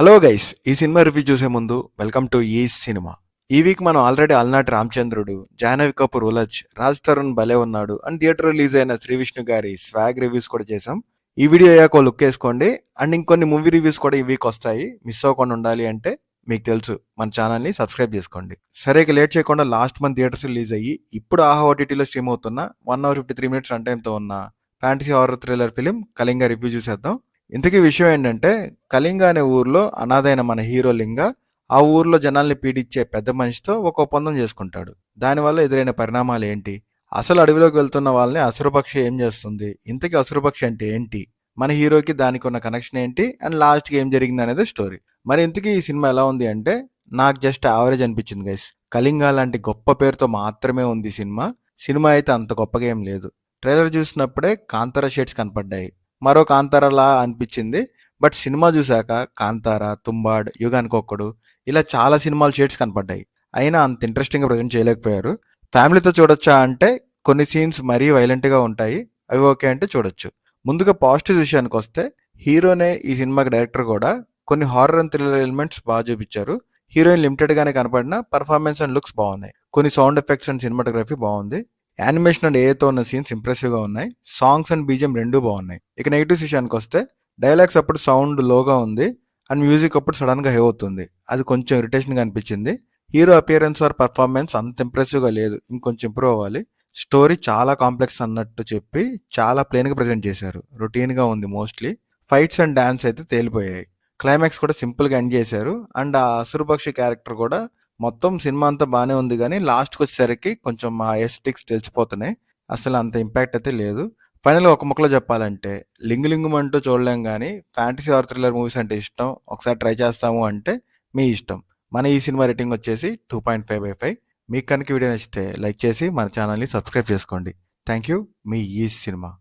Hello guys, ఈ cinema review చూసే ముందు వెల్కమ్ టు ఈ సినిమా. ఈ వీక్ మనం ఆల్రెడీ అలనాటి రామచంద్రుడు, జాహ్నవి కపూర్ ఉలజ్, రాజ్ తరుణ్ భలే ఉన్నాడు అండ్ థియేటర్ రిలీజ్ అయిన శ్రీ విష్ణు గారి స్వాగ్ రివ్యూస్ కూడా చేసాం. ఈ వీడియో అయ్యాక ఓ లుక్ వేసుకోండి. అండ్ ఇంకొన్ని మూవీ రివ్యూస్ కూడా ఈ వీక్ వస్తాయి. మిస్ అవ్వకుండా ఉండాలి అంటే మీకు తెలుసు, మన ఛానల్ని సబ్స్క్రైబ్ చేసుకోండి. సరే, ఇక లేట్ చేయకుండా లాస్ట్ మంత్ థియేటర్స్ రిలీజ్ అయ్యి ఇప్పుడు ఆహా ఓటీటీలో స్ట్రీమ్ అవుతున్న 1 hour 53 minutes రన్ టైంతో ఉన్న fantasy horror thriller film Kalinga review చూసేద్దాం. ఇంతకీ విషయం ఏంటంటే, కళింగ అనే ఊర్లో అనాథైన మన హీరో లింగ ఆ ఊర్లో జనాల్ని పీడించే పెద్ద మనిషితో ఒక ఒప్పందం చేసుకుంటాడు. దానివల్ల ఎదురైన పరిణామాలు ఏంటి, అసలు అడవిలోకి వెళ్తున్న వాళ్ళని అసురపక్షి ఏం చేస్తుంది, ఇంతకీ అసురపక్షి అంటే ఏంటి, మన హీరోకి దానికి ఉన్న కనెక్షన్ ఏంటి, అండ్ లాస్ట్కి ఏం జరిగింది అనేది స్టోరీ. మరి ఇంతకీ ఈ సినిమా ఎలా ఉంది అంటే, నాకు జస్ట్ యావరేజ్ అనిపించింది గైస్. కళింగ లాంటి గొప్ప పేరుతో మాత్రమే ఉంది సినిమా. సినిమా అయితే అంత గొప్పగా ఏం లేదు. ట్రైలర్ చూసినప్పుడే కాంతార షేడ్స్ కనపడ్డాయి, మరో కాంతారలా అనిపించింది. బట్ సినిమా చూశాక కాంతార, తుంబాడ్, యుగానికొక్కడు ఇలా చాలా సినిమాలు షేడ్స్ కనపడ్డాయి. అయినా అంత ఇంట్రెస్టింగ్గా ప్రజెంట్ చేయలేకపోయారు. ఫ్యామిలీతో చూడొచ్చా అంటే కొన్ని సీన్స్ మరీ వైలెంట్గా ఉంటాయి, అవి ఓకే అంటే చూడొచ్చు. ముందుగా పాజిటివ్ విషయానికి వస్తే, హీరోనే ఈ సినిమాకి డైరెక్టర్ కూడా కొన్ని హారర్ అండ్ థ్రిల్లర్ ఎలిమెంట్స్ బాగా చూపించారు. హీరోయిన్ లిమిటెడ్గానే కనపడిన పర్ఫార్మెన్స్ అండ్ లుక్స్ బాగున్నాయి. కొన్ని సౌండ్ ఎఫెక్ట్స్ అండ్ సినిమాటోగ్రఫీ బాగుంది. యానిమేషన్ అండ్ ఏతో ఉన్న సీన్స్ ఇంప్రెసివ్గా ఉన్నాయి. సాంగ్స్ అండ్ బీజిఎం రెండూ బాగున్నాయి. ఇక నెగిటివ్స్ విషయానికి వస్తే, డైలాగ్స్ అప్పుడు సౌండ్ లోగా ఉంది అండ్ మ్యూజిక్ అప్పుడు సడన్గా హై అవుతుంది. అది కొంచెం ఇరిటేషన్గా అనిపించింది. హీరో అపియరెన్స్ ఆర్ పర్ఫార్మెన్స్ అంత ఇంప్రెసివ్గా లేదు, ఇంకొంచెం ఇంప్రూవ్ అవ్వాలి. స్టోరీ చాలా కాంప్లెక్స్ అన్నట్టు చెప్పి చాలా ప్లెయిన్గా ప్రజెంట్ చేశారు. రొటీన్గా ఉంది మోస్ట్లీ. ఫైట్స్ అండ్ డాన్స్ అయితే తేలిపోయాయి. క్లైమాక్స్ కూడా సింపుల్గా ఎండ్ చేశారు. అండ్ ఆ అసురుపక్షి క్యారెక్టర్ కూడా మొత్తం సినిమా అంతా బాగానే ఉంది, కానీ లాస్ట్కి వచ్చేసరికి కొంచెం ఆ ఎస్టిక్స్ తెలిసిపోతున్నాయి. అసలు అంత ఇంపాక్ట్ అయితే లేదు. ఫైనల్గా ఒక ముక్కలో చెప్పాలంటే, లింగు అంటూ చూడలేం, కానీ ఫ్యాంటసీ ఆర్ థ్రిల్లర్ మూవీస్ అంటే ఇష్టం, ఒకసారి ట్రై చేస్తాము అంటే మీ ఇష్టం. మన ఈ సినిమా రేటింగ్ వచ్చేసి 2.5/5. మీకు కనుక వీడియో నచ్చితే లైక్ చేసి మన ఛానల్ని సబ్స్క్రైబ్ చేసుకోండి. Thank you. మీ ఈ సినిమా.